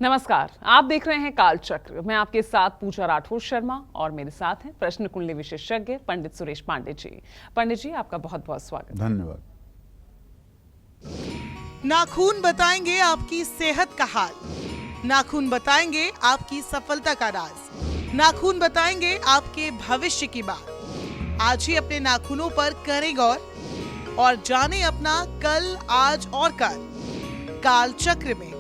नमस्कार, आप देख रहे हैं कालचक्र। मैं आपके साथ पूजा राठौर शर्मा और मेरे साथ हैं प्रश्न कुंडली विशेषज्ञ पंडित सुरेश पांडे जी। पंडित जी, आपका बहुत बहुत स्वागत। धन्यवाद। नाखून बताएंगे आपकी सेहत का हाल, नाखून बताएंगे आपकी सफलता का राज, नाखून बताएंगे आपके भविष्य की बात। आज ही अपने नाखूनों पर करें गौर और जाने अपना कल, आज और कल कालचक्र में।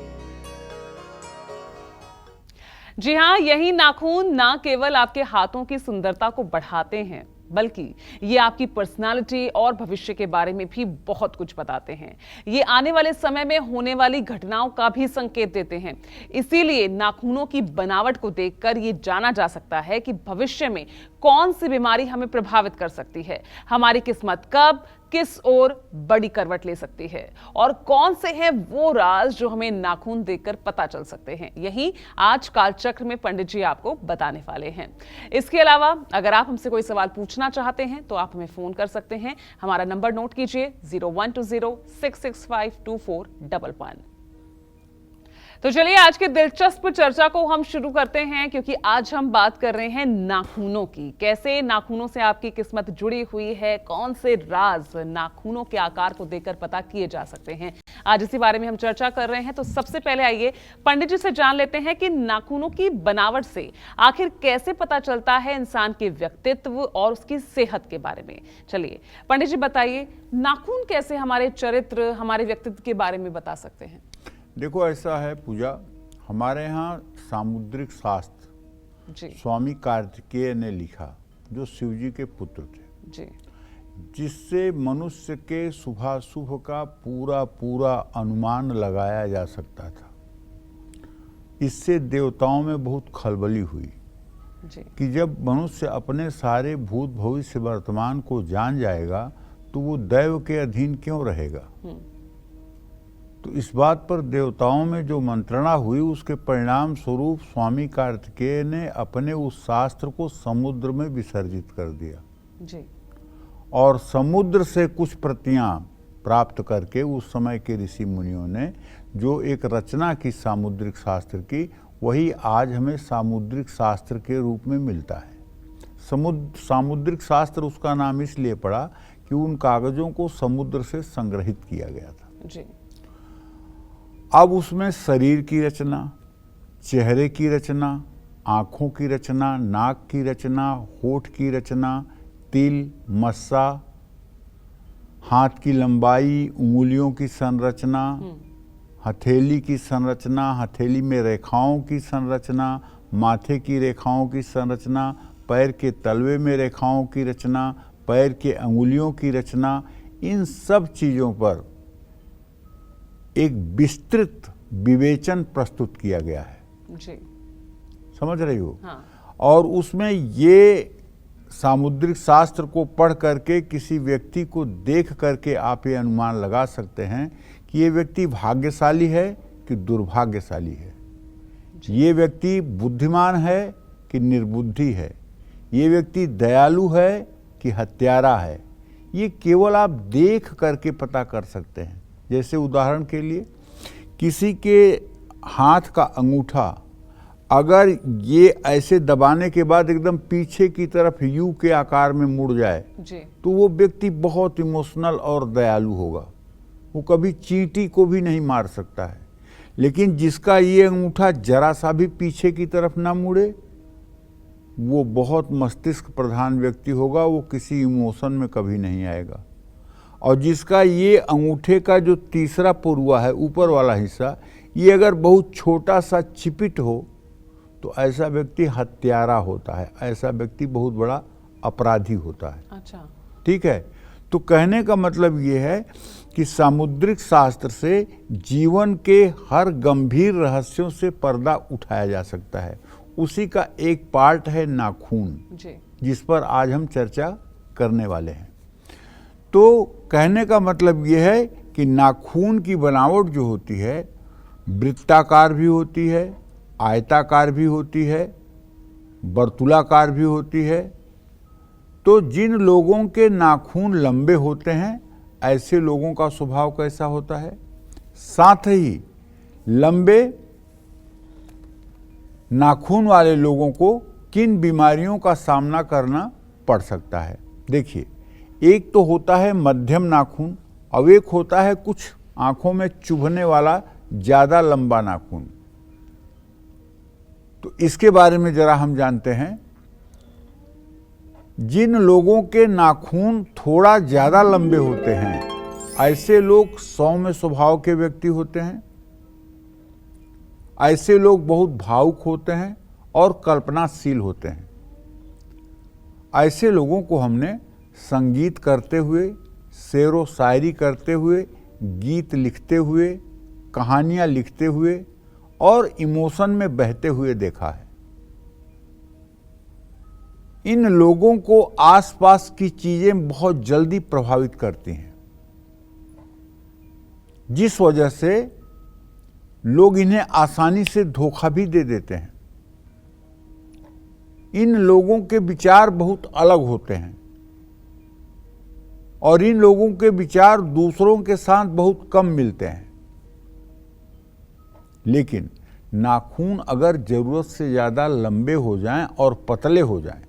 जी हाँ, यही नाखून ना केवल आपके हाथों की सुंदरता को बढ़ाते हैं, बल्कि ये आपकी पर्सनालिटी और भविष्य के बारे में भी बहुत कुछ बताते हैं। ये आने वाले समय में होने वाली घटनाओं का भी संकेत देते हैं। इसीलिए नाखूनों की बनावट को देखकर ये जाना जा सकता है कि भविष्य में कौन सी बीमारी हमें प्रभावित कर सकती है, हमारी किस्मत कब किस ओर बड़ी करवट ले सकती है और कौन से हैं वो राज जो हमें नाखून देखकर पता चल सकते हैं। यही आज कालचक्र में पंडित जी आपको बताने वाले हैं। इसके अलावा अगर आप हमसे कोई सवाल पूछना चाहते हैं तो आप हमें फोन कर सकते हैं। हमारा नंबर नोट कीजिए 0120-665-2411। तो चलिए आज की दिलचस्प चर्चा को हम शुरू करते हैं, क्योंकि आज हम बात कर रहे हैं नाखूनों की। कैसे नाखूनों से आपकी किस्मत जुड़ी हुई है, कौन से राज नाखूनों के आकार को देखकर पता किए जा सकते हैं, आज इसी बारे में हम चर्चा कर रहे हैं। तो सबसे पहले आइए पंडित जी से जान लेते हैं कि नाखूनों की बनावट से आखिर कैसे पता चलता है इंसान के व्यक्तित्व और उसकी सेहत के बारे में। चलिए पंडित जी बताइए, नाखून कैसे हमारे चरित्र, हमारे व्यक्तित्व के बारे में बता सकते हैं। देखो, ऐसा है पूजा, हमारे यहाँ सामुद्रिक शास्त्र जी स्वामी कार्तिकेय ने लिखा, जो शिवजी के पुत्र थे जी, जिससे मनुष्य के शुभाशुभ का पूरा पूरा अनुमान लगाया जा सकता था। इससे देवताओं में बहुत खलबली हुई जी कि जब मनुष्य अपने सारे भूत भविष्य वर्तमान को जान जाएगा तो वो दैव के अधीन क्यों रहेगा। तो इस बात पर देवताओं में जो मंत्रणा हुई, उसके परिणाम स्वरूप स्वामी कार्तिकेय ने अपने उस शास्त्र को समुद्र में विसर्जित कर दिया जी, और समुद्र से कुछ प्रतियां प्राप्त करके उस समय के ऋषि मुनियों ने जो एक रचना की सामुद्रिक शास्त्र की, वही आज हमें सामुद्रिक शास्त्र के रूप में मिलता है। सामुद्रिक शास्त्र उसका नाम इसलिए पड़ा कि उन कागजों को समुद्र से संग्रहित किया गया था। जी अब उसमें शरीर की रचना, चेहरे की रचना, आँखों की रचना, नाक की रचना, होठ की रचना, तिल, मस्सा, हाथ की लंबाई, उंगलियों की संरचना, हथेली की संरचना, हथेली में रेखाओं की संरचना, माथे की रेखाओं की संरचना, पैर के तलवे में रेखाओं की रचना, पैर के अंगुलियों की रचना, इन सब चीज़ों पर एक विस्तृत विवेचन प्रस्तुत किया गया है। जी, समझ रही हो। हाँ। और उसमें ये सामुद्रिक शास्त्र को पढ़ करके किसी व्यक्ति को देख करके आप ये अनुमान लगा सकते हैं कि ये व्यक्ति भाग्यशाली है कि दुर्भाग्यशाली है, ये व्यक्ति बुद्धिमान है कि निर्बुद्धि है, ये व्यक्ति दयालु है कि हत्यारा है। ये केवल आप देख करके पता कर सकते हैं। जैसे उदाहरण के लिए, किसी के हाथ का अंगूठा अगर ये ऐसे दबाने के बाद एकदम पीछे की तरफ यू के आकार में मुड़ जाए जी, तो वो व्यक्ति बहुत इमोशनल और दयालु होगा, वो कभी चींटी को भी नहीं मार सकता है। लेकिन जिसका ये अंगूठा जरा सा भी पीछे की तरफ ना मुड़े, वो बहुत मस्तिष्क प्रधान व्यक्ति होगा, वो किसी इमोशन में कभी नहीं आएगा। और जिसका ये अंगूठे का जो तीसरा पुरुआ है, ऊपर वाला हिस्सा, ये अगर बहुत छोटा सा चिपिट हो तो ऐसा व्यक्ति हत्यारा होता है, ऐसा व्यक्ति बहुत बड़ा अपराधी होता है। अच्छा, ठीक है। तो कहने का मतलब ये है कि सामुद्रिक शास्त्र से जीवन के हर गंभीर रहस्यों से पर्दा उठाया जा सकता है। उसी का एक पार्ट है नाखून, जी जिस पर आज हम चर्चा करने वाले हैं। तो कहने का मतलब यह है कि नाखून की बनावट जो होती है, वृत्ताकार भी होती है, आयताकार भी होती है, वर्तुलाकार भी होती है। तो जिन लोगों के नाखून लंबे होते हैं, ऐसे लोगों का स्वभाव कैसा होता है, साथ ही लंबे नाखून वाले लोगों को किन बीमारियों का सामना करना पड़ सकता है। देखिए, एक तो होता है मध्यम नाखून, और एक होता है कुछ आंखों में चुभने वाला ज्यादा लंबा नाखून। तो इसके बारे में जरा हम जानते हैं। जिन लोगों के नाखून थोड़ा ज्यादा लंबे होते हैं, ऐसे लोग सौम्य स्वभाव के व्यक्ति होते हैं। ऐसे लोग बहुत भावुक होते हैं और कल्पनाशील होते हैं। ऐसे लोगों को हमने संगीत करते हुए, शेर व शायरी करते हुए, गीत लिखते हुए, कहानियां लिखते हुए और इमोशन में बहते हुए देखा है। इन लोगों को आसपास की चीजें बहुत जल्दी प्रभावित करती हैं, जिस वजह से लोग इन्हें आसानी से धोखा भी दे देते हैं। इन लोगों के विचार बहुत अलग होते हैं और इन लोगों के विचार दूसरों के साथ बहुत कम मिलते हैं। लेकिन नाखून अगर जरूरत से ज्यादा लंबे हो जाएं और पतले हो जाएं,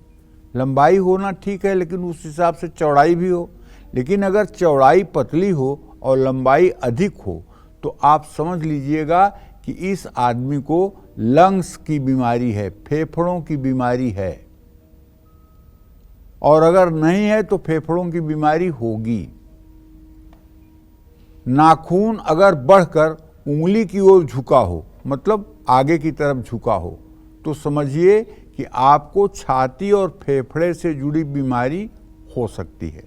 लंबाई होना ठीक है लेकिन उस हिसाब से चौड़ाई भी हो, लेकिन अगर चौड़ाई पतली हो और लंबाई अधिक हो तो आप समझ लीजिएगा कि इस आदमी को लंग्स की बीमारी है, फेफड़ों की बीमारी है, और अगर नहीं है तो फेफड़ों की बीमारी होगी। नाखून अगर बढ़कर उंगली की ओर झुका हो, मतलब आगे की तरफ झुका हो, तो समझिए कि आपको छाती और फेफड़े से जुड़ी बीमारी हो सकती है।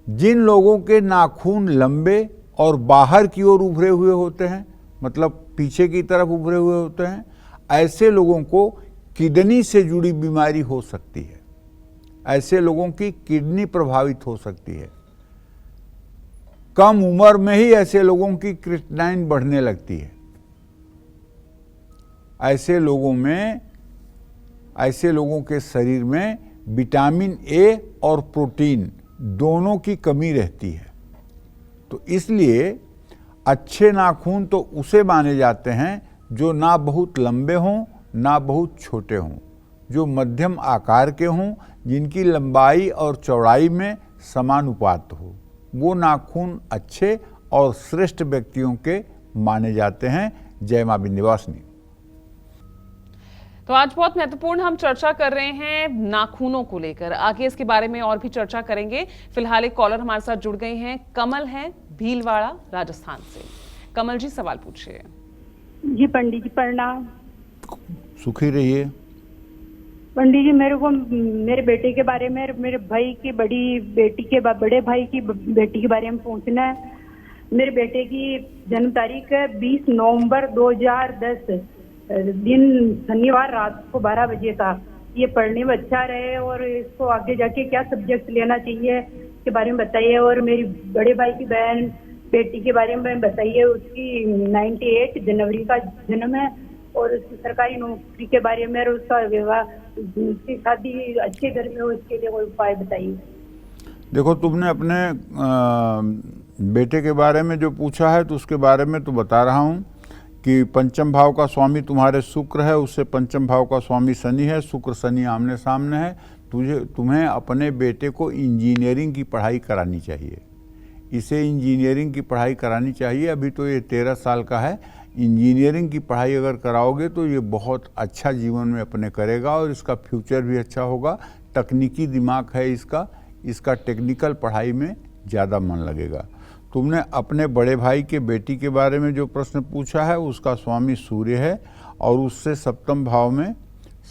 जिन लोगों के नाखून लंबे और बाहर की ओर उभरे हुए होते हैं, मतलब पीछे की तरफ उभरे हुए होते हैं, ऐसे लोगों को किडनी से जुड़ी बीमारी हो सकती है। ऐसे लोगों की किडनी प्रभावित हो सकती है। कम उम्र में ही ऐसे लोगों की क्रिएटिनिन बढ़ने लगती है। ऐसे लोगों के शरीर में विटामिन ए और प्रोटीन दोनों की कमी रहती है। तो इसलिए अच्छे नाखून तो उसे माने जाते हैं जो ना बहुत लंबे हों ना बहुत छोटे हों, जो मध्यम आकार के हों, जिनकी लंबाई और चौड़ाई में समानुपात हो। वो नाखून अच्छे और श्रेष्ठ व्यक्तियों के माने जाते हैं। जय मां विंध्यवासिनी। तो आज बहुत महत्वपूर्ण हम चर्चा कर रहे हैं नाखूनों को लेकर। आगे इसके बारे में और भी चर्चा करेंगे। फिलहाल एक कॉलर हमारे साथ जुड़ गए हैं। कमल हैं भीलवाड़ा राजस्थान से। कमल जी, सवाल पूछिए। जी पंडित जी प्रणाम। सुखी रहिए। पंडित जी, मेरे को मेरे बेटे के बारे में, मेरे भाई की बड़ी बेटी के बड़े भाई की बेटी के बारे में पूछना है। मेरे बेटे की जन्म तारीख है 20 नवंबर 2010, दिन शनिवार रात को 12 बजे का। ये पढ़ने में अच्छा रहे और इसको आगे जाके क्या सब्जेक्ट लेना चाहिए के बारे में बताइए। और मेरी बड़े भाई की बहन बेटी के बारे में बताइए। उसकी 98 जनवरी का जन्म है और उसकी सरकारी नौकरी के बारे में, उसका विवाह, उसकी शादी अच्छे घर में हो, इसके लिए कोई उपाय बताइए। देखो, तुमने अपने बेटे के बारे में जो पूछा है तो उसके बारे में तो बता रहा हूँ कि पंचम भाव का स्वामी तुम्हारे शुक्र है, उससे पंचम भाव का स्वामी शनि है। शुक्र शनि आमने सामने है। तुम्हें अपने बेटे को इंजीनियरिंग की पढ़ाई करानी चाहिए। इसे इंजीनियरिंग की पढ़ाई करानी चाहिए। अभी तो ये 13 साल का है। इंजीनियरिंग की पढ़ाई अगर कराओगे तो ये बहुत अच्छा जीवन में अपने करेगा और इसका फ्यूचर भी अच्छा होगा। तकनीकी दिमाग है इसका टेक्निकल पढ़ाई में ज़्यादा मन लगेगा। तुमने अपने बड़े भाई के बेटी के बारे में जो प्रश्न पूछा है, उसका स्वामी सूर्य है और उससे सप्तम भाव में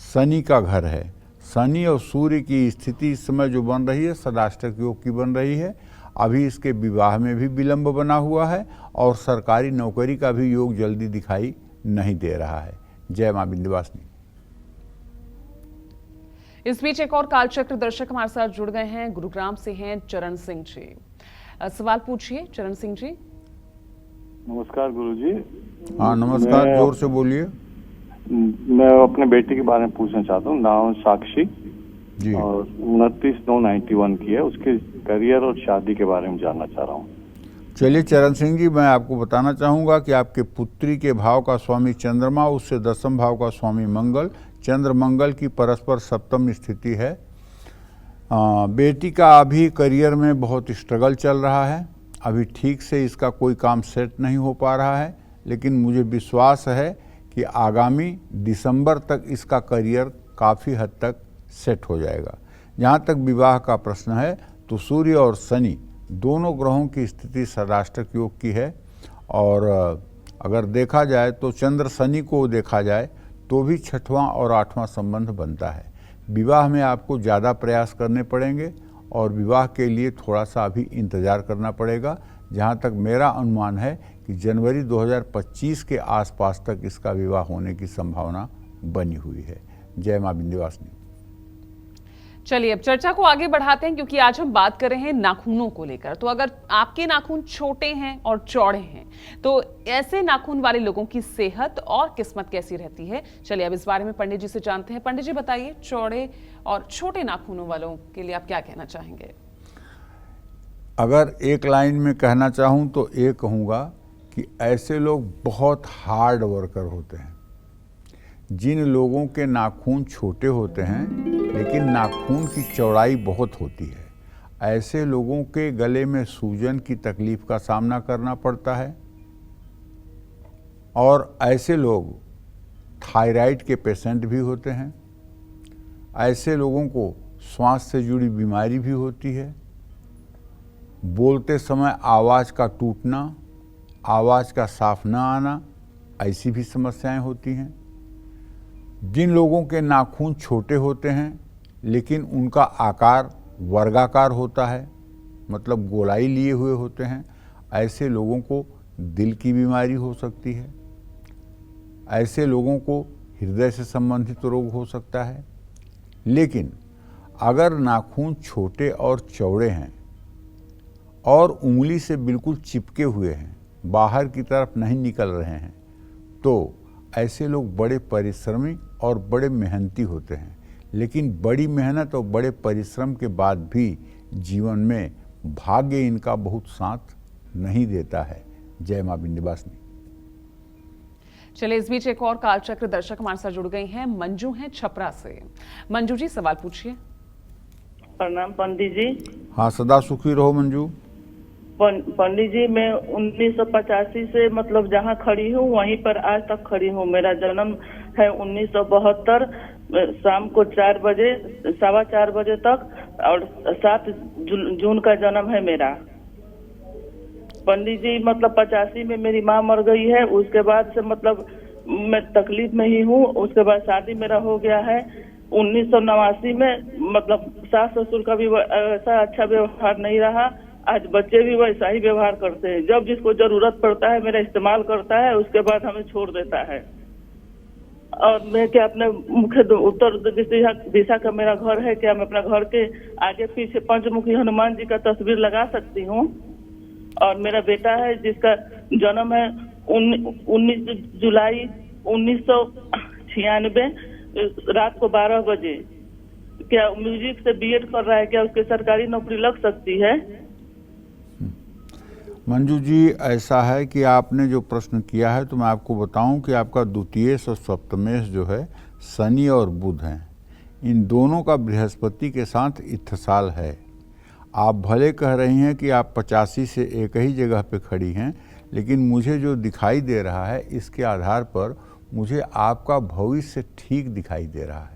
शनि का घर है। शनि और सूर्य की स्थिति इस समय जो बन रही है सदाष्टक योग की बन रही है। अभी इसके विवाह में भी विलंब बना हुआ है और सरकारी नौकरी का भी योग जल्दी दिखाई नहीं दे रहा है। जय मां विंध्यवासिनी। इस बीच एक और कालचक्र दर्शक हमारे साथ जुड़ गए हैं। गुरुग्राम से हैं चरण सिंह जी। सवाल पूछिए चरण सिंह जी। नमस्कार गुरुजी। हाँ नमस्कार, जोर से बोलिए। मैं अपने बेटे के बारे में पूछना चाहता हूँ। नाम साक्षी जी और 29/9/91 की है। उसके करियर और शादी के बारे में जानना चाह रहा हूँ। चलिए चरण सिंह जी, मैं आपको बताना चाहूँगा कि आपके पुत्री के भाव का स्वामी चंद्रमा, उससे 10वें भाव का स्वामी मंगल, चंद्र मंगल की परस्पर सप्तम स्थिति है। बेटी का अभी करियर में बहुत स्ट्रगल चल रहा है, अभी ठीक से इसका कोई काम सेट नहीं हो पा रहा है, लेकिन मुझे विश्वास है कि आगामी दिसंबर तक इसका करियर काफ़ी हद तक सेट हो जाएगा। जहाँ तक विवाह का प्रश्न है तो सूर्य और शनि दोनों ग्रहों की स्थिति षडाष्टक योग की है, और अगर देखा जाए तो चंद्र शनि को देखा जाए तो भी 6वां और 8वां संबंध बनता है। विवाह में आपको ज़्यादा प्रयास करने पड़ेंगे और विवाह के लिए थोड़ा सा अभी इंतज़ार करना पड़ेगा। जहाँ तक मेरा अनुमान है कि जनवरी 2025 के आसपास तक इसका विवाह होने की संभावना बनी हुई है। जय मां विंध्यवासिनी। चलिए अब चर्चा को आगे बढ़ाते हैं, क्योंकि आज हम बात कर रहे हैं नाखूनों को लेकर। तो अगर आपके नाखून छोटे हैं और चौड़े हैं तो ऐसे नाखून वाले लोगों की सेहत और किस्मत कैसी रहती है, चलिए अब इस बारे में पंडित जी से जानते हैं। पंडित जी बताइए, चौड़े और छोटे नाखूनों वालों के लिए आप क्या कहना चाहेंगे? अगर एक लाइन में कहना चाहूँ तो ये कहूँगा कि ऐसे लोग बहुत हार्ड वर्कर होते हैं। जिन लोगों के नाखून छोटे होते हैं लेकिन नाखून की चौड़ाई बहुत होती है, ऐसे लोगों के गले में सूजन की तकलीफ का सामना करना पड़ता है, और ऐसे लोग थायराइड के पेशेंट भी होते हैं। ऐसे लोगों को श्वास से जुड़ी बीमारी भी होती है। बोलते समय आवाज़ का टूटना, आवाज़ का साफ न आना, ऐसी भी समस्याएं होती हैं। जिन लोगों के नाखून छोटे होते हैं लेकिन उनका आकार वर्गाकार होता है, मतलब गोलाई लिए हुए होते हैं, ऐसे लोगों को दिल की बीमारी हो सकती है। ऐसे लोगों को हृदय से संबंधित रोग हो सकता है। लेकिन अगर नाखून छोटे और चौड़े हैं और उंगली से बिल्कुल चिपके हुए हैं, बाहर की तरफ नहीं निकल रहे हैं, तो ऐसे लोग बड़े परिश्रमी और बड़े मेहनती होते हैं। लेकिन बड़ी मेहनत और बड़े परिश्रम के बाद भी जीवन में भाग्य इनका बहुत साथ नहीं देता है। जय मां विंध्यवासिनी। चलिए इस बीच एक और कालचक्र दर्शक हमारे साथ जुड़ गई हैं। मंजू हैं छपरा से। मंजू जी सवाल पूछिए। प्रणाम पंडित जी। हाँ, सदा सुखी रहो मंजू। पंडित जी, मैं 1985 से मतलब जहाँ खड़ी हूँ वहीं पर आज तक खड़ी हूँ। मेरा जन्म है 1972, शाम को 4 बजे, 4:15 बजे तक, और 7 जून का जन्म है मेरा। पंडित जी, मतलब 85 में मेरी माँ मर गई है। उसके बाद से मतलब मैं तकलीफ में ही हूँ। उसके बाद शादी मेरा हो गया है 1989 में। मतलब सास ससुर का भी ऐसा अच्छा व्यवहार नहीं रहा। आज बच्चे भी वैसा ही व्यवहार करते हैं। जब जिसको जरूरत पड़ता है मेरा इस्तेमाल करता है, उसके बाद हमें छोड़ देता है। और मैं क्या अपने मुख्य उत्तर दिशा का मेरा घर है, क्या मैं अपना घर के आगे पीछे पंचमुखी हनुमान जी का तस्वीर लगा सकती हूँ? और मेरा बेटा है जिसका जन्म है 19 जुलाई 1996 रात को 12 बजे। क्या म्यूजिक से बीएड कर रहा है, क्या उसकी सरकारी नौकरी लग सकती है? मंजू जी, ऐसा है कि आपने जो प्रश्न किया है तो मैं आपको बताऊं कि आपका द्वितीयेश और सप्तमेश जो है शनि और बुध हैं। इन दोनों का बृहस्पति के साथ इत्थसाल है। आप भले कह रही हैं कि आप 85 से एक ही जगह पे खड़ी हैं, लेकिन मुझे जो दिखाई दे रहा है इसके आधार पर मुझे आपका भविष्य ठीक दिखाई दे रहा है।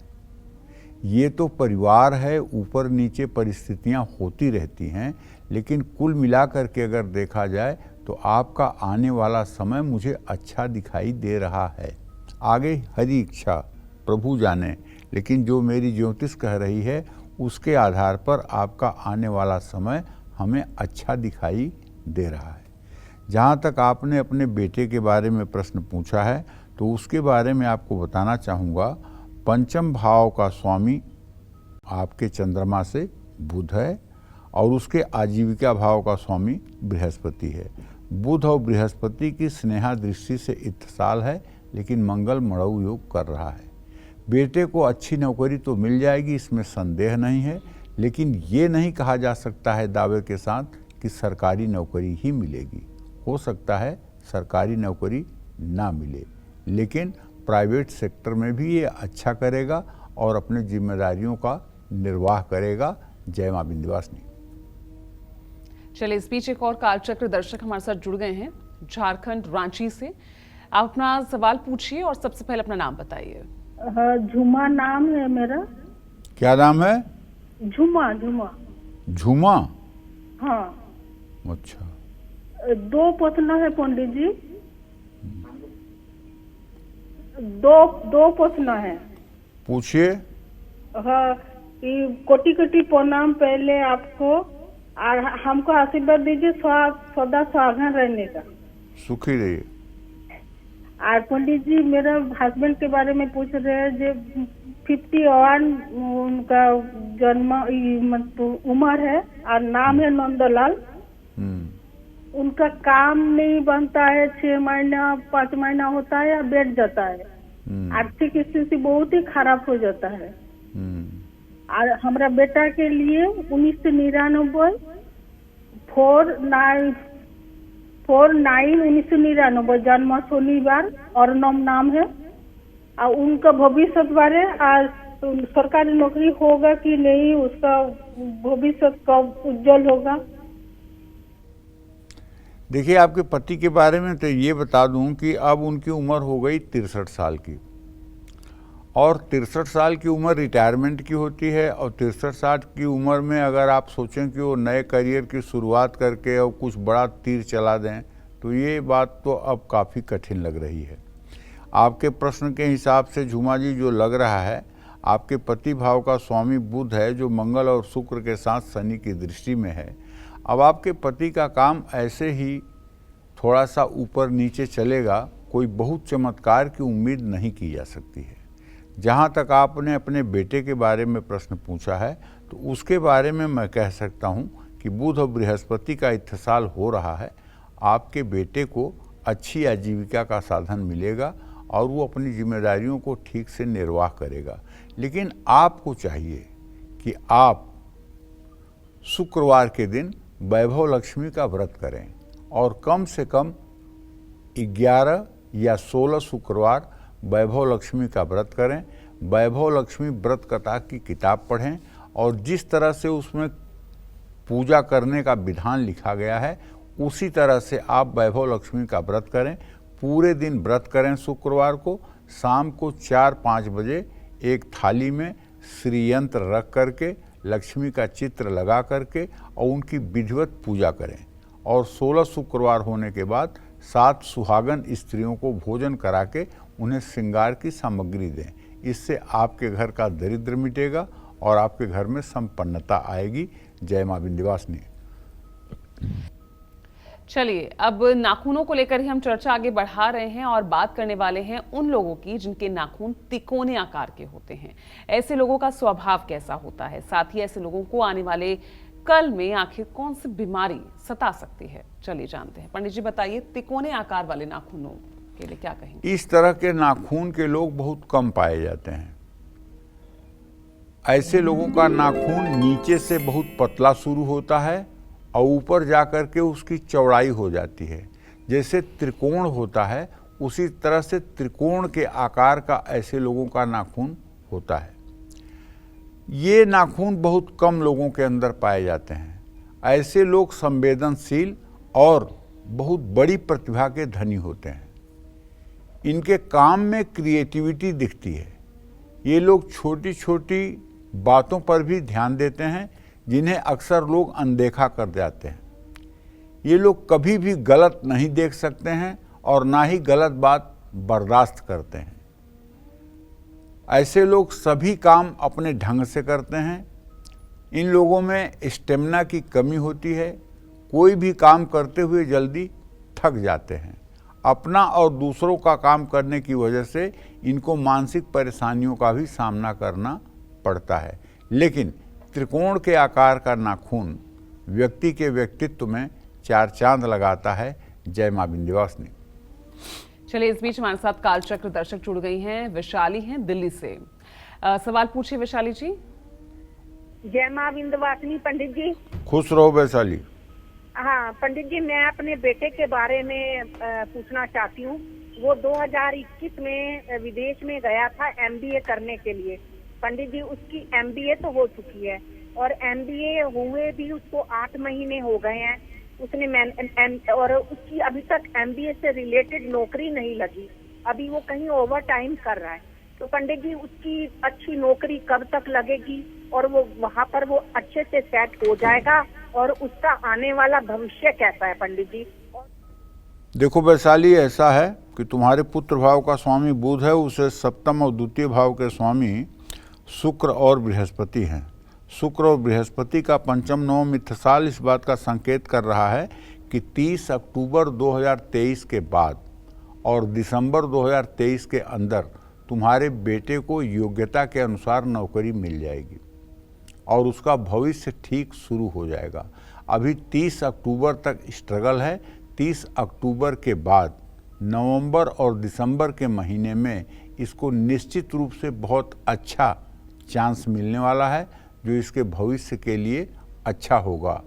ये तो परिवार है, ऊपर नीचे परिस्थितियां होती रहती हैं, लेकिन कुल मिलाकर के अगर देखा जाए तो आपका आने वाला समय मुझे अच्छा दिखाई दे रहा है। आगे हरी इच्छा प्रभु जाने, लेकिन जो मेरी ज्योतिष कह रही है उसके आधार पर आपका आने वाला समय हमें अच्छा दिखाई दे रहा है। जहाँ तक आपने अपने बेटे के बारे में प्रश्न पूछा है तो उसके बारे में आपको बताना चाहूँगा। पंचम भाव का स्वामी आपके चंद्रमा से बुध है और उसके आजीविका भाव का स्वामी बृहस्पति है। बुध और बृहस्पति की स्नेहा दृष्टि से इत्तसाल है, लेकिन मंगल मड़ऊ योग कर रहा है। बेटे को अच्छी नौकरी तो मिल जाएगी, इसमें संदेह नहीं है, लेकिन ये नहीं कहा जा सकता है दावे के साथ कि सरकारी नौकरी ही मिलेगी। हो सकता है सरकारी नौकरी ना मिले, लेकिन प्राइवेट सेक्टर में भी ये अच्छा करेगा और अपनी जिम्मेदारियों का निर्वाह करेगा। जय मां विंध्यवासिनी। चलिए, इस बीच एक और कालचक्र दर्शक हमारे साथ जुड़ गए हैं झारखंड रांची से। आप अपना सवाल पूछिए और सबसे पहले अपना नाम बताइए। हाँ, झुमा नाम है मेरा। क्या नाम है? झुमा। झुमा। झुमा? हाँ। अच्छा। 2 प्रश्न है पंडित जी। दो प्रश्न है। पूछिए। हाँ, कोटि कोटि प्रणाम पहले आपको, और हमको आशीर्वाद दीजिए सदा सुहागन रहने का। सुखी रहिए। और पंडित जी, मेरा हस्बैंड के बारे में पूछ रहे हैं जो 51 उनका जन्म मतलब उम्र है और नाम है नंदलाल। उनका काम नहीं बनता है, 6 महीना 5 महीना होता है या बैठ जाता है। आर्थिक स्थिति बहुत ही खराब हो जाता है। और हमारा बेटा के लिए 1999 49/1999 जन्म, शनिवार, और नाम है। और उनका भविष्य बारे आज सरकारी नौकरी होगा कि नहीं, उसका भविष्य कब उज्जवल होगा। देखिए, आपके पति के बारे में तो ये बता दूं कि अब उनकी उम्र हो गई 63 साल की, और 63 साल की उम्र रिटायरमेंट की होती है। और 63 साल की उम्र में अगर आप सोचें कि वो नए करियर की शुरुआत करके और कुछ बड़ा तीर चला दें, तो ये बात तो अब काफ़ी कठिन लग रही है। आपके प्रश्न के हिसाब से झुमा जी जो लग रहा है, आपके पति भाव का स्वामी बुध है जो मंगल और शुक्र के साथ शनि की दृष्टि में है। अब आपके पति का काम ऐसे ही थोड़ा सा ऊपर नीचे चलेगा, कोई बहुत चमत्कार की उम्मीद नहीं की जा सकती है। जहाँ तक आपने अपने बेटे के बारे में प्रश्न पूछा है, तो उसके बारे में मैं कह सकता हूँ कि बुध और बृहस्पति का इत्तेसाल हो रहा है। आपके बेटे को अच्छी आजीविका का साधन मिलेगा और वो अपनी जिम्मेदारियों को ठीक से निर्वाह करेगा। लेकिन आपको चाहिए कि आप शुक्रवार के दिन वैभव लक्ष्मी का व्रत करें, और कम से कम 11 या 16 शुक्रवार वैभव लक्ष्मी का व्रत करें। वैभव लक्ष्मी व्रत कथा की किताब पढ़ें, और जिस तरह से उसमें पूजा करने का विधान लिखा गया है उसी तरह से आप वैभव लक्ष्मी का व्रत करें। पूरे दिन व्रत करें। शुक्रवार को शाम को 4-5 बजे एक थाली में श्रीयंत्र रख करके लक्ष्मी का चित्र लगा करके और उनकी विधिवत पूजा करें। और 16 शुक्रवार होने के बाद 7 सुहागन स्त्रियों को भोजन करा के उन्हें श्रृंगार की सामग्री दें। इससे आपके घर का दरिद्र मिटेगा और आपके घर में संपन्नता आएगी। जय मां विंध्यवासिनी। चलिए, अब नाखूनों को लेकर ही हम चर्चा आगे बढ़ा रहे हैं और बात करने वाले हैं उन लोगों की जिनके नाखून तिकोने आकार के होते हैं। ऐसे लोगों का स्वभाव कैसा होता है, साथ ही ऐसे लोगों को आने वाले कल में आखिर कौन सी बीमारी सता सकती है, चलिए जानते हैं। पंडित जी बताइए, तिकोने आकार वाले नाखूनों के लिए क्या कहेंगे? इस तरह के नाखून के लोग बहुत कम पाए जाते हैं। ऐसे लोगों का नाखून नीचे से बहुत पतला शुरू होता है और ऊपर जाकर के उसकी चौड़ाई हो जाती है। जैसे त्रिकोण होता है उसी तरह से त्रिकोण के आकार का ऐसे लोगों का नाखून होता है। ये नाखून बहुत कम लोगों के अंदर पाए जाते हैं। ऐसे लोग संवेदनशील और बहुत बड़ी प्रतिभा के धनी होते हैं। इनके काम में क्रिएटिविटी दिखती है। ये लोग छोटी छोटी बातों पर भी ध्यान देते हैं जिन्हें अक्सर लोग अनदेखा कर जाते हैं। ये लोग कभी भी गलत नहीं देख सकते हैं और ना ही गलत बात बर्दाश्त करते हैं। ऐसे लोग सभी काम अपने ढंग से करते हैं। इन लोगों में स्टेमिना की कमी होती है। कोई भी काम करते हुए जल्दी थक जाते हैं। अपना और दूसरों का काम करने की वजह से इनको मानसिक परेशानियों का भी सामना करना पड़ता है। लेकिन त्रिकोण के आकार का नाखून व्यक्ति के व्यक्तित्व में 4 चांद लगाता है। जय मां विंध्यवासिनी। चलिए, इस बीच हमारे साथ कालचक्र दर्शक जुड़ गई हैं, वैशाली हैं दिल्ली से। सवाल पूछिए वैशाली जी। जय मां विंध्यवासिनी पंडित जी। खुश रहो वैशाली। हाँ पंडित जी, मैं अपने बेटे के बारे में पूछना चाहती हूँ। वो 2021 में विदेश में गया था एमबीए करने के लिए। पंडित जी, उसकी एमबीए तो हो चुकी है और एमबीए हुए भी उसको 8 महीने हो गए हैं। उसने और उसकी अभी तक एमबीए से रिलेटेड नौकरी नहीं लगी। अभी वो कहीं ओवर टाइम कर रहा है। तो पंडित जी, उसकी अच्छी नौकरी कब तक लगेगी और वो वहाँ पर वो अच्छे से सेट हो जाएगा और उसका आने वाला भविष्य कैसा है पंडित जी? देखो वैशाली, ऐसा है कि तुम्हारे पुत्र भाव का स्वामी बुध है, उसे सप्तम और द्वितीय भाव के स्वामी शुक्र और बृहस्पति हैं। शुक्र और बृहस्पति का पंचम नवम इत्थसाल इस बात का संकेत कर रहा है कि 30 अक्टूबर 2023 के बाद और दिसंबर 2023 के अंदर तुम्हारे बेटे को योग्यता के अनुसार नौकरी मिल जाएगी और उसका भविष्य ठीक शुरू हो जाएगा। अभी 30 अक्टूबर तक स्ट्रगल है। 30 अक्टूबर के बाद नवंबर और दिसंबर के महीने में इसको निश्चित रूप से बहुत अच्छा चांस मिलने वाला है, जो इसके भविष्य के लिए अच्छा होगा।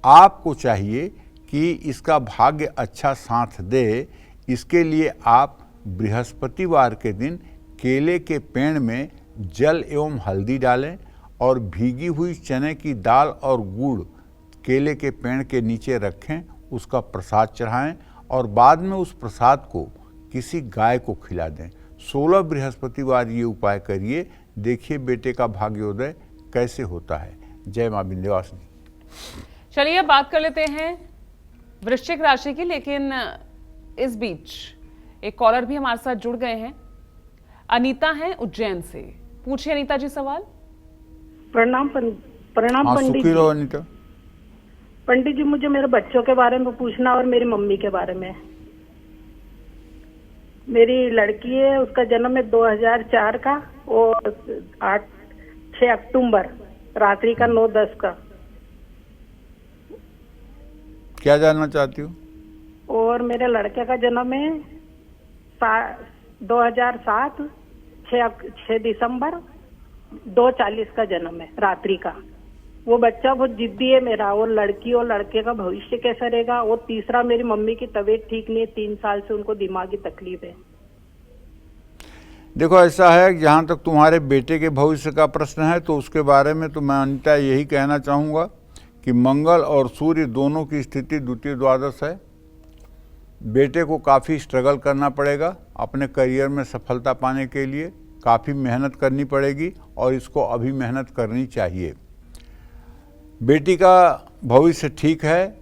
आपको चाहिए कि इसका भाग्य अच्छा साथ दे। इसके लिए आप बृहस्पतिवार के दिन केले के पेड़ में जल एवं हल्दी डालें और भीगी हुई चने की दाल और गुड़ केले के पेड़ के नीचे रखें, उसका प्रसाद चढ़ाएं और बाद में उस प्रसाद को किसी गाय को खिला दें। 16 बृहस्पतिवार ये उपाय करिए, देखिए बेटे का भाग्योदय कैसे होता है। जय मां विंध्यवासिनी। चलिए बात कर लेते हैं वृश्चिक राशि की, लेकिन इस बीच एक कॉलर भी हमारे साथ जुड़ गए हैं। अनीता हैं उज्जैन से। पूछिए अनीता जी सवाल। प्रणाम पंडित जी। अनीता पंडित जी, मुझे मेरे बच्चों के बारे में पूछना और मेरी मम्मी के बारे में। मेरी लड़की है, उसका जन्म है 2004 का और 6 अक्टूबर रात्रि का 9:10 का। क्या जानना चाहती हो? और मेरे लड़के का जन्म है 2007 6 दिसंबर 2:40 का जन्म है रात्रि का। वो बच्चा बहुत जिद्दी है मेरा। और लड़की और लड़के का भविष्य कैसा रहेगा? और तीसरा, मेरी मम्मी की तबीयत ठीक नहीं है, 3 साल से उनको दिमागी तकलीफ है। देखो ऐसा है, जहाँ तक तुम्हारे बेटे के भविष्य का प्रश्न है तो उसके बारे में तो मैं अनिता यही कहना चाहूँगा कि मंगल और सूर्य दोनों की स्थिति द्वितीय द्वादश है। बेटे को काफ़ी स्ट्रगल करना पड़ेगा, अपने करियर में सफलता पाने के लिए काफ़ी मेहनत करनी पड़ेगी और इसको अभी मेहनत करनी चाहिए। बेटी का भविष्य ठीक है,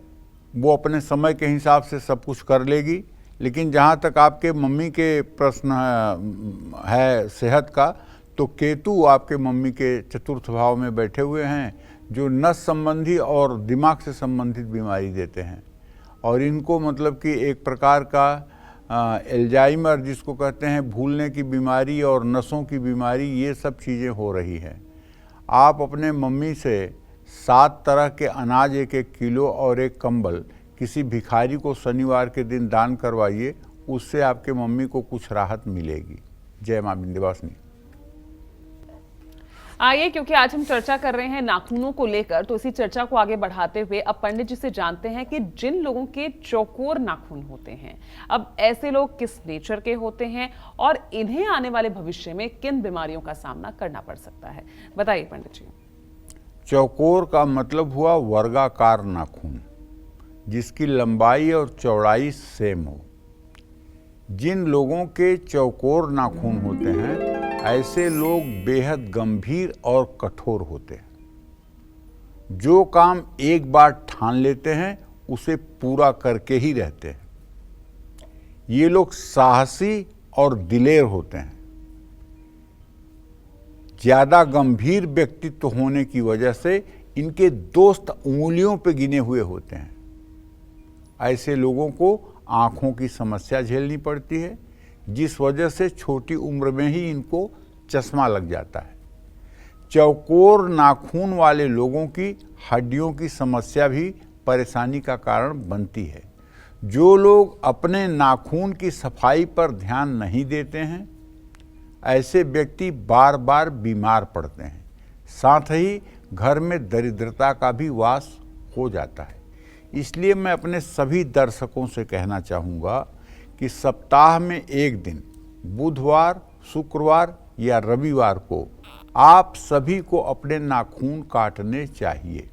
वो अपने समय के हिसाब से सब कुछ कर लेगी। लेकिन जहाँ तक आपके मम्मी के प्रश्न है सेहत का, तो केतु आपके मम्मी के चतुर्थ भाव में बैठे हुए हैं, जो नस संबंधी और दिमाग से संबंधित बीमारी देते हैं और इनको मतलब कि एक प्रकार का एल्जाइमर जिसको कहते हैं, भूलने की बीमारी और नसों की बीमारी, ये सब चीज़ें हो रही हैं। आप अपने मम्मी से 7 तरह के अनाज 1-1 किलो और एक कंबल किसी भिखारी को शनिवार के दिन दान करवाइए, उससे आपके मम्मी को कुछ राहत मिलेगी। जय मां विंध्यवासिनी। आइए, क्योंकि आज हम चर्चा कर रहे हैं नाखूनों को लेकर, तो इसी चर्चा को आगे बढ़ाते हुए अब पंडित जी से जानते हैं कि जिन लोगों के चौकोर नाखून होते हैं, अब ऐसे लोग किस नेचर के होते हैं और इन्हें आने वाले भविष्य में किन बीमारियों का सामना करना पड़ सकता है, बताइए पंडित जी। चौकोर का मतलब हुआ वर्गाकार नाखून, जिसकी लंबाई और चौड़ाई सेम हो। जिन लोगों के चौकोर नाखून होते हैं, ऐसे लोग बेहद गंभीर और कठोर होते हैं। जो काम एक बार ठान लेते हैं उसे पूरा करके ही रहते हैं। ये लोग साहसी और दिलेर होते हैं। ज्यादा गंभीर व्यक्तित्व होने की वजह से इनके दोस्त उंगलियों पे गिने हुए होते हैं। ऐसे लोगों को आंखों की समस्या झेलनी पड़ती है, जिस वजह से छोटी उम्र में ही इनको चश्मा लग जाता है। चौकोर नाखून वाले लोगों की हड्डियों की समस्या भी परेशानी का कारण बनती है। जो लोग अपने नाखून की सफाई पर ध्यान नहीं देते हैं, ऐसे व्यक्ति बार बार बीमार पड़ते हैं। साथ ही घर में दरिद्रता का भी वास हो जाता है। इसलिए मैं अपने सभी दर्शकों से कहना चाहूँगा कि सप्ताह में एक दिन बुधवार, शुक्रवार या रविवार को आप सभी को अपने नाखून काटने चाहिए।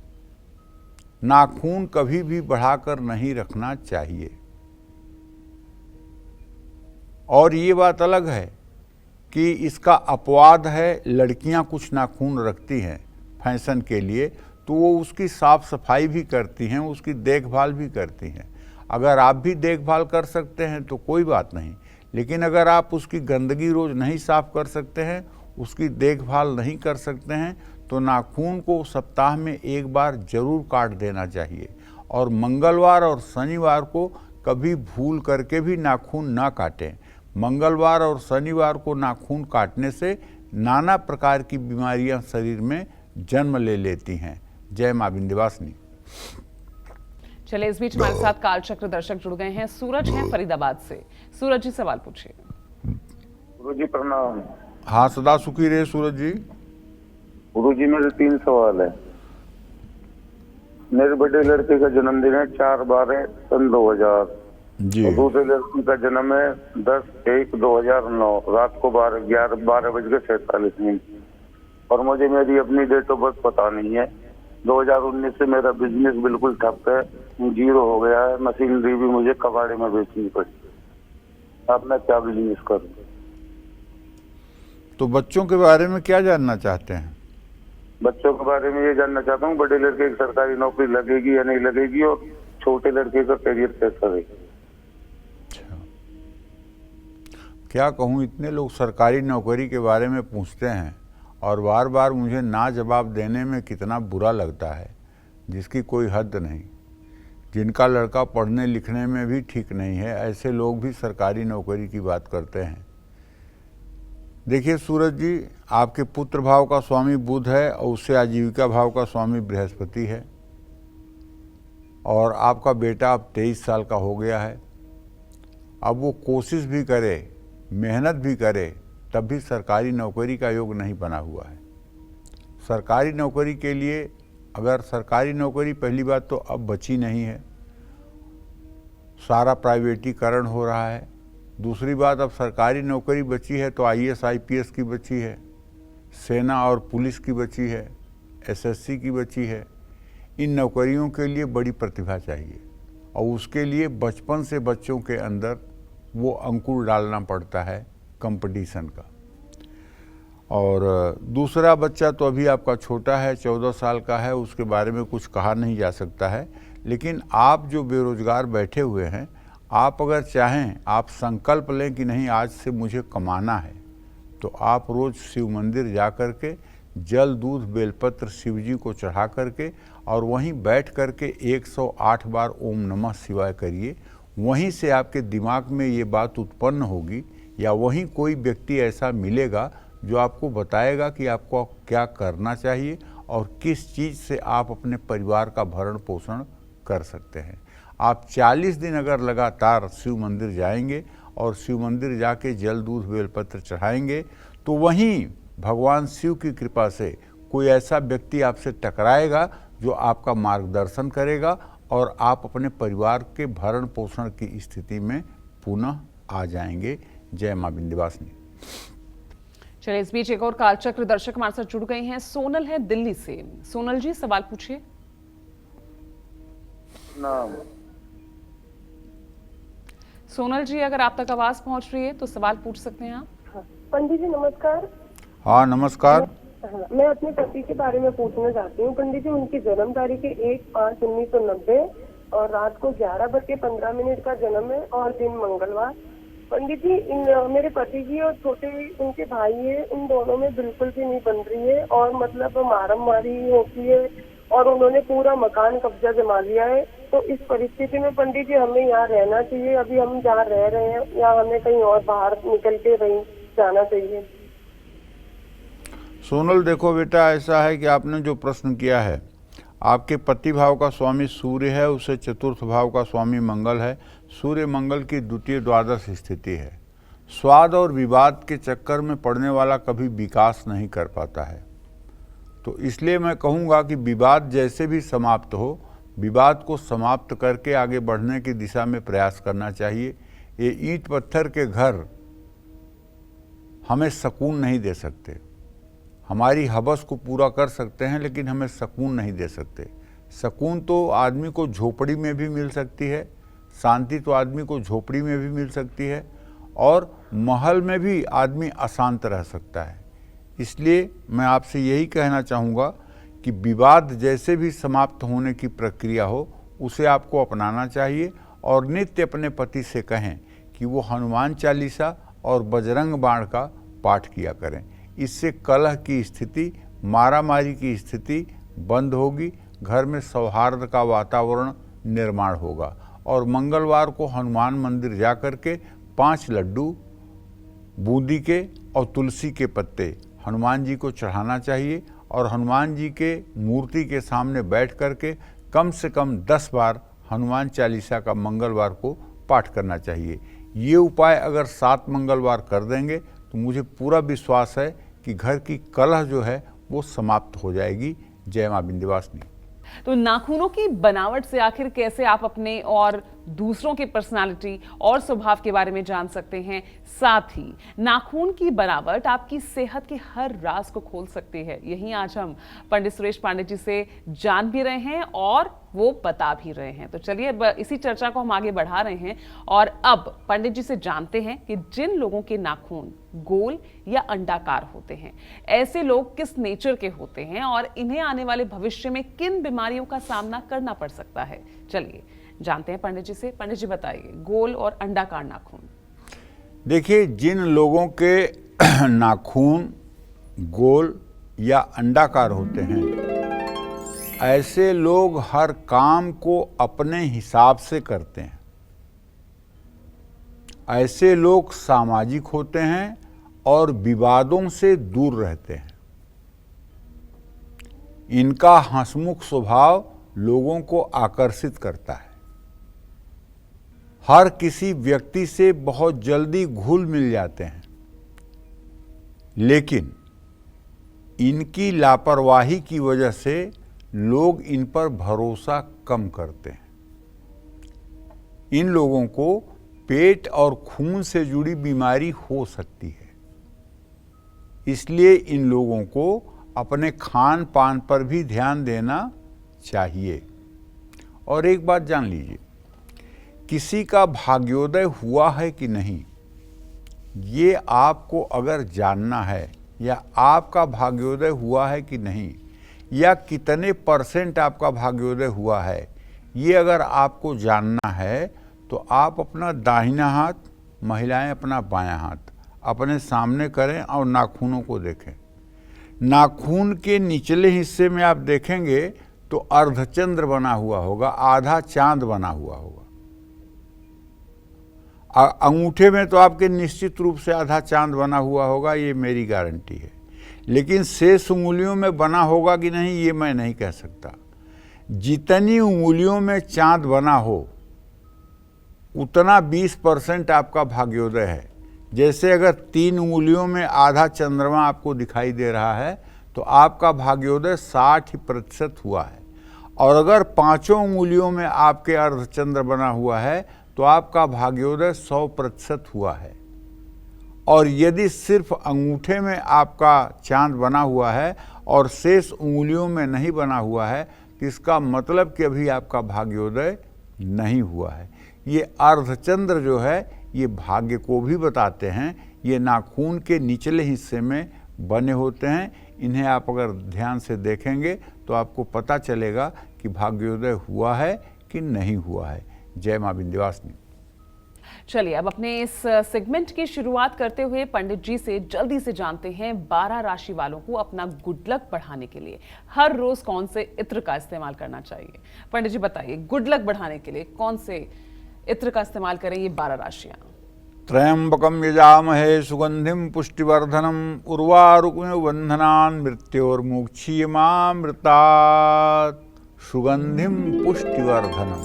नाखून कभी भी बढ़ाकर नहीं रखना चाहिए। और ये बात अलग है कि इसका अपवाद है, लड़कियां कुछ नाखून रखती हैं फैशन के लिए, तो वो उसकी साफ सफाई भी करती हैं, उसकी देखभाल भी करती हैं। अगर आप भी देखभाल कर सकते हैं तो कोई बात नहीं, लेकिन अगर आप उसकी गंदगी रोज नहीं साफ कर सकते हैं, उसकी देखभाल नहीं कर सकते हैं, तो नाखून को सप्ताह में एक बार जरूर काट देना चाहिए। और मंगलवार और शनिवार को कभी भूल करके भी नाखून ना काटें। मंगलवार और शनिवार को नाखून काटने से नाना प्रकार की बीमारियां शरीर में जन्म ले लेती हैं। जय मां विंध्यवासिनी। चलिए, इस बीच हमारे साथ कालचक्र दर्शक जुड़ गए हैं। सूरज हैं फरीदाबाद से। सूरज जी, सवाल पूछिए। गुरु जी प्रणाम। हाँ, सदा सुखी रहे सूरज जी। गुरु जी, मेरे 3 सवाल है। मेरे बड़े लड़के का जन्मदिन है 4/12/2000 जी। और दूसरे लड़की का जन्म है 10/1/2009 रात को 12:47 और मुझे मेरी अपनी डेट ऑफ बर्थ पता नहीं है। 2019 से मेरा बिजनेस बिल्कुल ठप है, 0 हो गया है। मशीनरी भी मुझे कबाड़े में बेचनी पड़ी। अब मैं क्या बिजनेस करूं? तो बच्चों के बारे में क्या जानना चाहते हैं? बच्चों के बारे में ये जानना चाहता हूँ, बड़े लड़के की सरकारी नौकरी लगेगी या नहीं लगेगी, और छोटे लड़के का करियर कैसा रहेगा। क्या कहूँ, इतने लोग सरकारी नौकरी के बारे में पूछते हैं और बार बार मुझे ना जवाब देने में कितना बुरा लगता है, जिसकी कोई हद नहीं। जिनका लड़का पढ़ने लिखने में भी ठीक नहीं है, ऐसे लोग भी सरकारी नौकरी की बात करते हैं। देखिए सूरज जी, आपके पुत्र भाव का स्वामी बुध है और उससे आजीविका भाव का स्वामी बृहस्पति है, और आपका बेटा अब 23 साल का हो गया है। अब वो कोशिश भी करे, मेहनत भी करे, तब भी सरकारी नौकरी का योग नहीं बना हुआ है। सरकारी नौकरी के लिए, अगर सरकारी नौकरी, पहली बात तो अब बची नहीं है, सारा प्राइवेटीकरण हो रहा है। दूसरी बात, अब सरकारी नौकरी बची है तो IAS IPS की बची है, सेना और पुलिस की बची है, SSC की बची है। इन नौकरियों के लिए बड़ी प्रतिभा चाहिए और उसके लिए बचपन से बच्चों के अंदर वो अंकुर डालना पड़ता है कंपटीशन का। और दूसरा, बच्चा तो अभी आपका छोटा है, 14 साल का है, उसके बारे में कुछ कहा नहीं जा सकता है। लेकिन आप जो बेरोजगार बैठे हुए हैं, आप अगर चाहें, आप संकल्प लें कि नहीं आज से मुझे कमाना है, तो आप रोज़ शिव मंदिर जा कर के जल, दूध, बेलपत्र शिव जी को चढ़ा करके और वहीं बैठ करके 108 बार ओम नमः शिवाय करिए। वहीं से आपके दिमाग में ये बात उत्पन्न होगी, या वहीं कोई व्यक्ति ऐसा मिलेगा जो आपको बताएगा कि आपको क्या करना चाहिए और किस चीज़ से आप अपने परिवार का भरण पोषण कर सकते हैं। आप 40 दिन अगर लगातार शिव मंदिर जाएंगे और शिव मंदिर जाके जल, दूध, बेलपत्र चढ़ाएंगे, तो वहीं भगवान शिव की कृपा से कोई ऐसा व्यक्ति आपसे टकराएगा जो आपका मार्गदर्शन करेगा और आप अपने परिवार के भरण पोषण की स्थिति में पुनः आ जाएंगे। जय मां विंध्यवासिनी। चलिए, इस बीच एक और कालचक्र दर्शक हमारे साथ जुड़ गए हैं। सोनल है दिल्ली से। सोनल जी, सवाल पूछिए। नाम सोनल जी, अगर आप तक आवाज पहुंच रही है तो सवाल पूछ सकते हैं आप। पंडित जी नमस्कार। हाँ नमस्कार। हाँ, मैं अपने पति के बारे में पूछना चाहती हूँ पंडित जी। उनकी जन्म तारीख है 1/5/1990 और रात को 11:15 का जन्म है और दिन मंगलवार। पंडित जी, मेरे पति जी और छोटे उनके भाई है, इन दोनों में बिल्कुल भी नहीं बन रही है और मतलब मारामारी होती है और उन्होंने पूरा मकान कब्जा जमा लिया है। तो इस परिस्थिति में पंडित जी हमें यहाँ रहना चाहिए? अभी हम जहाँ रह रहे हैं या हमें कहीं और बाहर निकल के जाना चाहिए? सोनल, देखो बेटा, ऐसा है कि आपने जो प्रश्न किया है, आपके पति भाव का स्वामी सूर्य है, उसे चतुर्थ भाव का स्वामी मंगल है। सूर्य मंगल की द्वितीय द्वादश स्थिति है। स्वाद और विवाद के चक्कर में पड़ने वाला कभी विकास नहीं कर पाता है। तो इसलिए मैं कहूँगा कि विवाद जैसे भी समाप्त हो, विवाद को समाप्त करके आगे बढ़ने की दिशा में प्रयास करना चाहिए। ये ईंट पत्थर के घर हमें सुकून नहीं दे सकते, हमारी हवस को पूरा कर सकते हैं लेकिन हमें सुकून नहीं दे सकते। सुकून तो आदमी को झोपड़ी में भी मिल सकती है, शांति तो आदमी को झोपड़ी में भी मिल सकती है, और महल में भी आदमी अशांत रह सकता है। इसलिए मैं आपसे यही कहना चाहूँगा कि विवाद जैसे भी समाप्त होने की प्रक्रिया हो उसे आपको अपनाना चाहिए, और नित्य अपने पति से कहें कि वो हनुमान चालीसा और बजरंग बाण का पाठ किया करें। इससे कलह की स्थिति, मारामारी की स्थिति बंद होगी, घर में सौहार्द का वातावरण निर्माण होगा। और मंगलवार को हनुमान मंदिर जा कर के 5 लड्डू बूंदी के और तुलसी के पत्ते हनुमान जी को चढ़ाना चाहिए, और हनुमान जी के मूर्ति के सामने बैठ कर के कम से कम 10 बार हनुमान चालीसा का मंगलवार को पाठ करना चाहिए। ये उपाय अगर 7 मंगलवार कर देंगे तो मुझे पूरा विश्वास है कि घर की कलह जो है वो समाप्त हो जाएगी। जय मां विंध्यवासिनी। तो नाखूनों की बनावट से आखिर कैसे आप अपने और दूसरों की पर्सनालिटी और स्वभाव के बारे में जान सकते हैं, साथ ही नाखून की बनावट आपकी सेहत के हर राज को खोल सकती है। यही आज हम पंडित सुरेश पांडे जी से जान भी रहे हैं और वो बता भी रहे हैं। तो चलिए इसी चर्चा को हम आगे बढ़ा रहे हैं और अब पंडित जी से जानते हैं कि जिन लोगों के नाखून गोल या अंडाकार होते हैं, ऐसे लोग किस नेचर के होते हैं और इन्हें आने वाले भविष्य में किन बीमारियों का सामना करना पड़ सकता है। चलिए जानते हैं पंडित जी से। पंडित जी बताइए, गोल और अंडाकार नाखून। देखिए, जिन लोगों के नाखून गोल या अंडाकार होते हैं, ऐसे लोग हर काम को अपने हिसाब से करते हैं। ऐसे लोग सामाजिक होते हैं और विवादों से दूर रहते हैं। इनका हंसमुख स्वभाव लोगों को आकर्षित करता है। हर किसी व्यक्ति से बहुत जल्दी घुल मिल जाते हैं, लेकिन इनकी लापरवाही की वजह से लोग इन पर भरोसा कम करते हैं। इन लोगों को पेट और खून से जुड़ी बीमारी हो सकती है, इसलिए इन लोगों को अपने खान पान पर भी ध्यान देना चाहिए। और एक बात जान लीजिए, किसी का भाग्योदय हुआ है कि नहीं, ये आपको अगर जानना है, या आपका भाग्योदय हुआ है कि नहीं, या कितने % आपका भाग्योदय हुआ है, ये अगर आपको जानना है तो आप अपना दाहिना हाथ, महिलाएं अपना बायां हाथ अपने सामने करें और नाखूनों को देखें। नाखून के निचले हिस्से में आप देखेंगे तो अर्धचंद्र बना हुआ होगा, आधा चांद बना हुआ होगा। अंगूठे में तो आपके निश्चित रूप से आधा चांद बना हुआ होगा, ये मेरी गारंटी है। लेकिन शेष उंगलियों में बना होगा कि नहीं, ये मैं नहीं कह सकता। जितनी उंगलियों में चांद बना हो उतना 20% आपका भाग्योदय है। जैसे अगर 3 उंगलियों में आधा चंद्रमा आपको दिखाई दे रहा है तो आपका भाग्योदय 60% हुआ है, और अगर 5 उंगलियों में आपके अर्धचंद्र बना हुआ है तो आपका भाग्योदय 100% हुआ है। और यदि सिर्फ अंगूठे में आपका चांद बना हुआ है और शेष उंगलियों में नहीं बना हुआ है तो इसका मतलब कि अभी आपका भाग्योदय नहीं हुआ है। ये अर्धचंद्र जो है ये भाग्य को भी बताते हैं। ये नाखून के निचले हिस्से में बने होते हैं। इन्हें आप अगर ध्यान से देखेंगे तो आपको पता चलेगा कि भाग्योदय हुआ है कि नहीं हुआ है। जय मां विंध्यवासिनी। चलिए अब अपने इस सेगमेंट की शुरुआत करते हुए पंडित जी से जल्दी से जानते हैं 12 राशि वालों को अपना गुड लक बढ़ाने के लिए हर रोज कौन से इत्र का इस्तेमाल करना चाहिए। पंडित जी बताइए, गुड लक बढ़ाने के लिए कौन से इत्र का इस्तेमाल करें ये 12 राशियां। त्र्यंबकम यजामहे सुगंधिम पुष्टिवर्धनम उर्वारुकमिव बंधनान् मृत्योर्मुक्षीयमामृतात्। सुगंधिम पुष्टिवर्धनम,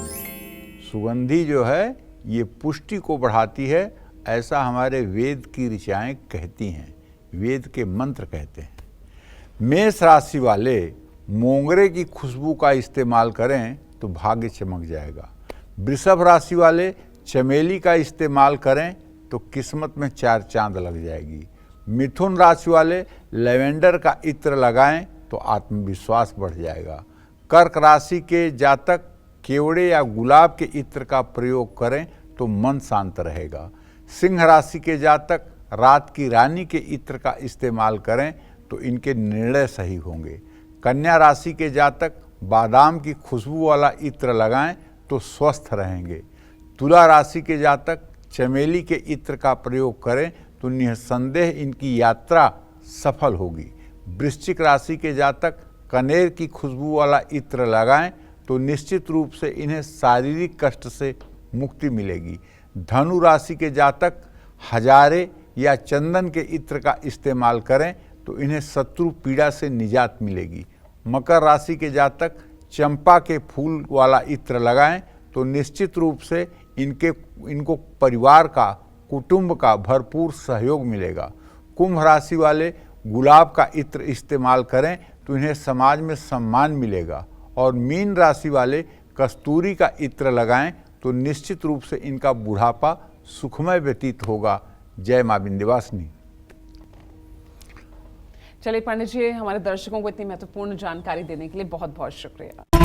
सुगंधी जो है ये पुष्टि को बढ़ाती है, ऐसा हमारे वेद की ऋचाएं कहती हैं, वेद के मंत्र कहते हैं। मेष राशि वाले मोंगरे की खुशबू का इस्तेमाल करें तो भाग्य चमक जाएगा। वृषभ राशि वाले चमेली का इस्तेमाल करें तो किस्मत में 4 चांद लग जाएगी। मिथुन राशि वाले लेवेंडर का इत्र लगाएं तो आत्मविश्वास बढ़ जाएगा। कर्क राशि के जातक केवड़े या गुलाब के इत्र का प्रयोग करें तो मन शांत रहेगा। सिंह राशि के जातक रात की रानी के इत्र का इस्तेमाल करें तो इनके निर्णय सही होंगे। कन्या राशि के जातक बादाम की खुशबू वाला इत्र लगाएं तो स्वस्थ रहेंगे। तुला राशि के जातक चमेली के इत्र का प्रयोग करें तो निसंदेह इनकी यात्रा सफल होगी। वृश्चिक राशि के जातक कनेर की खुशबू वाला इत्र लगाएं तो निश्चित रूप से इन्हें शारीरिक कष्ट से मुक्ति मिलेगी। धनु राशि के जातक हजारे या चंदन के इत्र का इस्तेमाल करें तो इन्हें शत्रु पीड़ा से निजात मिलेगी। मकर राशि के जातक चंपा के फूल वाला इत्र लगाएं तो निश्चित रूप से इनको परिवार का, कुटुंब का भरपूर सहयोग मिलेगा। कुंभ राशि वाले गुलाब का इत्र इस्तेमाल करें तो इन्हें समाज में सम्मान मिलेगा। और मीन राशि वाले कस्तूरी का इत्र लगाएं तो निश्चित रूप से इनका बुढ़ापा सुखमय व्यतीत होगा। जय मां विंध्यवासिनी। चलिए पंडित जी, हमारे दर्शकों को इतनी महत्वपूर्ण जानकारी देने के लिए बहुत बहुत शुक्रिया।